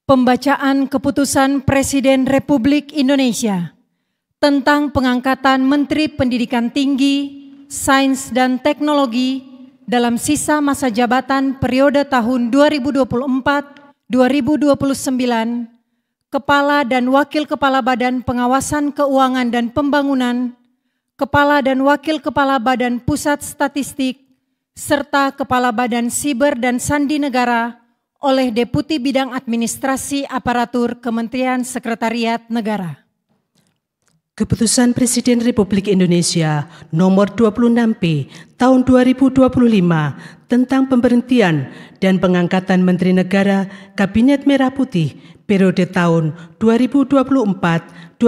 Pembacaan Keputusan Presiden Republik Indonesia tentang pengangkatan Menteri Pendidikan Tinggi, Sains dan Teknologi dalam sisa masa jabatan periode tahun 2024-2029, Kepala dan Wakil Kepala Badan Pengawasan Keuangan dan Pembangunan, Kepala dan Wakil Kepala Badan Pusat Statistik, serta Kepala Badan Siber dan Sandi Negara oleh Deputi Bidang Administrasi Aparatur Kementerian Sekretariat Negara. Keputusan Presiden Republik Indonesia Nomor 26P Tahun 2025 tentang pemberhentian dan pengangkatan Menteri Negara Kabinet Merah Putih periode tahun 2024-2029.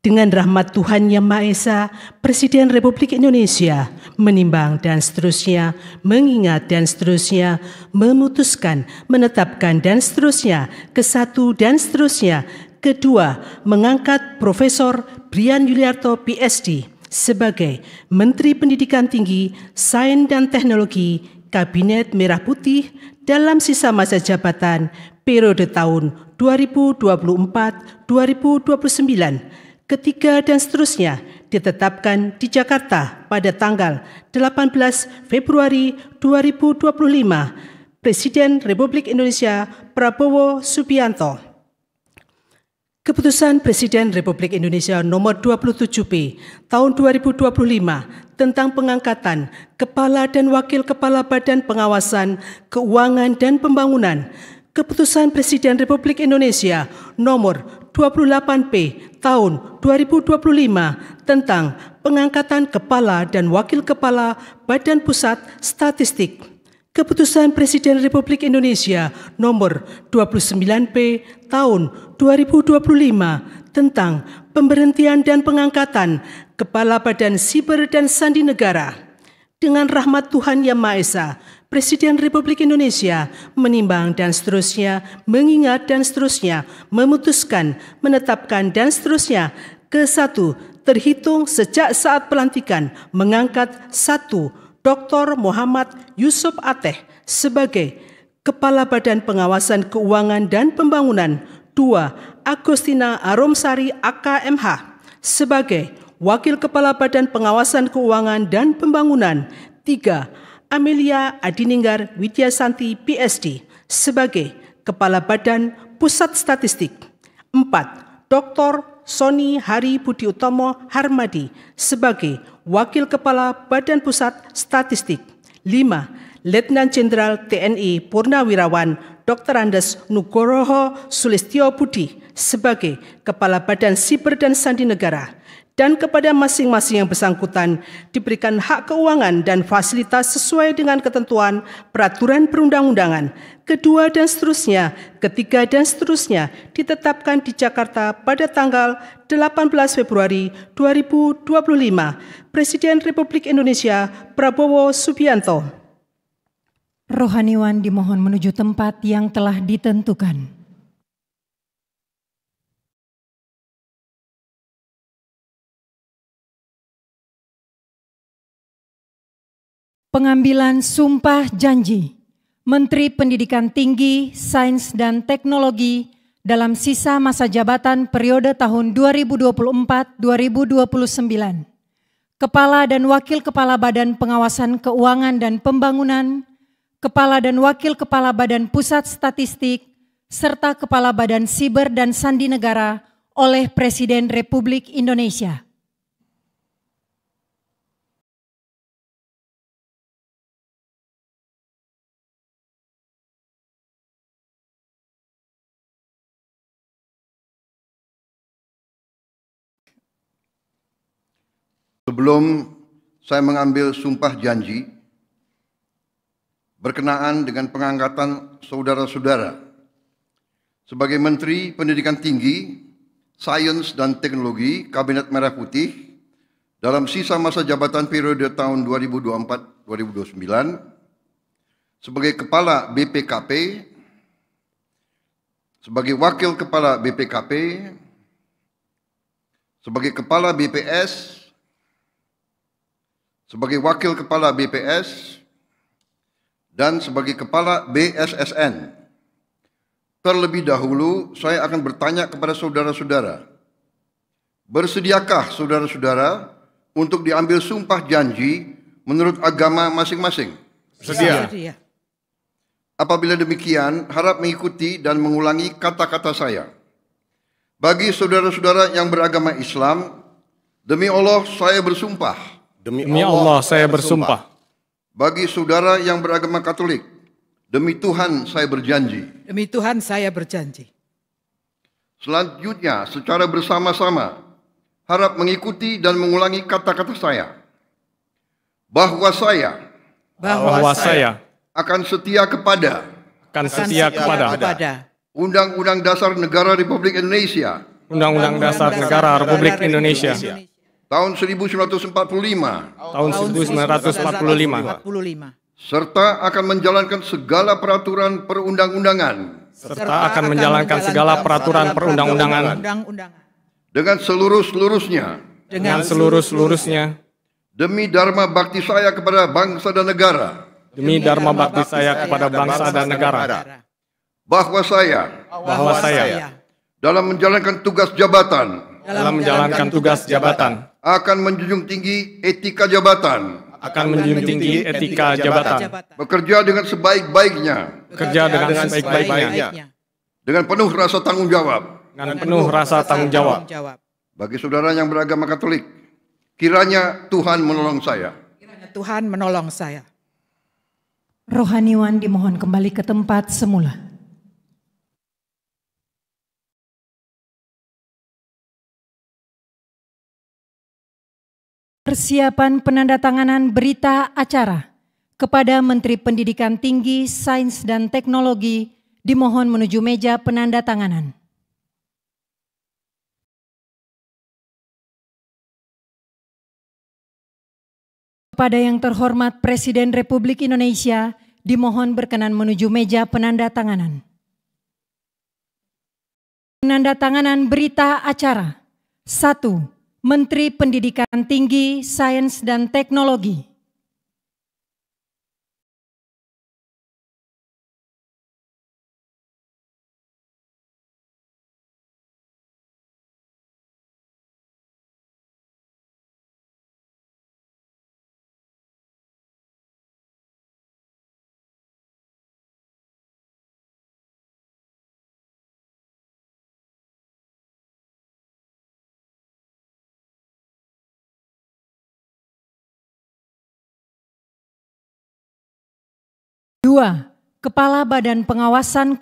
Dengan rahmat Tuhan Yang Maha Esa, Presiden Republik Indonesia menimbang dan seterusnya, mengingat dan seterusnya, memutuskan, menetapkan dan seterusnya, kesatu dan seterusnya. Kedua, mengangkat Profesor Brian Yuliarto PhD sebagai Menteri Pendidikan Tinggi, Sains dan Teknologi Kabinet Merah Putih dalam sisa masa jabatan periode tahun 2024-2029. Ketiga dan seterusnya ditetapkan di Jakarta pada tanggal 18 Februari 2025. Presiden Republik Indonesia Prabowo Subianto. Keputusan Presiden Republik Indonesia Nomor 27P Tahun 2025 tentang pengangkatan Kepala dan Wakil Kepala Badan Pengawasan Keuangan dan Pembangunan. Keputusan Presiden Republik Indonesia Nomor 28P Tahun 2025 tentang pengangkatan Kepala dan Wakil Kepala Badan Pusat Statistik. Keputusan Presiden Republik Indonesia Nomor 29P Tahun 2025 tentang pemberhentian dan pengangkatan Kepala Badan Siber dan Sandi Negara. Dengan rahmat Tuhan Yang Maha Esa, Presiden Republik Indonesia menimbang dan seterusnya, mengingat dan seterusnya, memutuskan, menetapkan dan seterusnya. Kesatu, terhitung sejak saat pelantikan mengangkat 1. Dr. Muhammad Yusuf Ateh sebagai Kepala Badan Pengawasan Keuangan dan Pembangunan. 2. Agustina Aromsari AKMH sebagai Wakil Kepala Badan Pengawasan Keuangan dan Pembangunan. 3. Amelia Adininggar Widyasanti PhD sebagai Kepala Badan Pusat Statistik. 4. Dr. Sony Hari Budi Utomo Harmadi sebagai Wakil Kepala Badan Pusat Statistik. 5. Letnan Jenderal TNI Purnawirawan Dr. Andes Nugroho Sulistyo Budi sebagai Kepala Badan Siber dan Sandi Negara. Dan kepada masing-masing yang bersangkutan diberikan hak keuangan dan fasilitas sesuai dengan ketentuan peraturan perundang-undangan. Kedua dan seterusnya, ketiga dan seterusnya ditetapkan di Jakarta pada tanggal 18 Februari 2025. Presiden Republik Indonesia Prabowo Subianto. Rohaniwan dimohon menuju tempat yang telah ditentukan. Pengambilan sumpah janji Menteri Pendidikan Tinggi, Sains dan Teknologi dalam sisa masa jabatan periode tahun 2024-2029. Kepala dan Wakil Kepala Badan Pengawasan Keuangan dan Pembangunan, Kepala dan Wakil Kepala Badan Pusat Statistik, serta Kepala Badan Siber dan Sandi Negara oleh Presiden Republik Indonesia. Sebelum saya mengambil sumpah janji berkenaan dengan pengangkatan saudara-saudara sebagai Menteri Pendidikan Tinggi, Sains dan Teknologi Kabinet Merah Putih dalam sisa masa jabatan periode tahun 2024-2029, sebagai Kepala BPKP, sebagai Wakil Kepala BPKP, sebagai Kepala BPS, sebagai Wakil Kepala BPS, dan sebagai Kepala BSSN Terlebih dahulu, saya akan bertanya kepada saudara-saudara, bersediakah saudara-saudara untuk diambil sumpah janji menurut agama masing-masing? Sedia. Apabila demikian, harap mengikuti dan mengulangi kata-kata saya. Bagi saudara-saudara yang beragama Islam, demi Allah saya bersumpah. Demi Allah saya bersumpah. Bagi saudara yang beragama Katolik, demi Tuhan saya berjanji. Demi Tuhan saya berjanji. Selanjutnya, secara bersama-sama, harap mengikuti dan mengulangi kata-kata saya. Bahwa saya akan setia kepada Undang-Undang Dasar Negara Republik Indonesia Undang-Undang Dasar Negara Republik Indonesia tahun 1945 serta akan menjalankan segala peraturan perundang-undangan dengan seluruh-seluruhnya demi dharma bakti saya kepada bangsa dan negara. Bahwa saya dalam menjalankan tugas jabatan akan menjunjung tinggi etika jabatan, bekerja dengan sebaik-baiknya, dengan penuh rasa tanggung jawab. Bagi saudara yang beragama Katolik, kiranya Tuhan menolong saya. Rohaniwan dimohon kembali ke tempat semula. Persiapan penandatanganan berita acara kepada Menteri Pendidikan Tinggi, Sains dan Teknologi dimohon menuju meja penandatanganan. Kepada yang terhormat Presiden Republik Indonesia dimohon berkenan menuju meja penandatanganan. Penandatanganan berita acara. 1. Menteri Pendidikan Tinggi, Sains dan Teknologi. Dua, Kepala Badan Pengawasan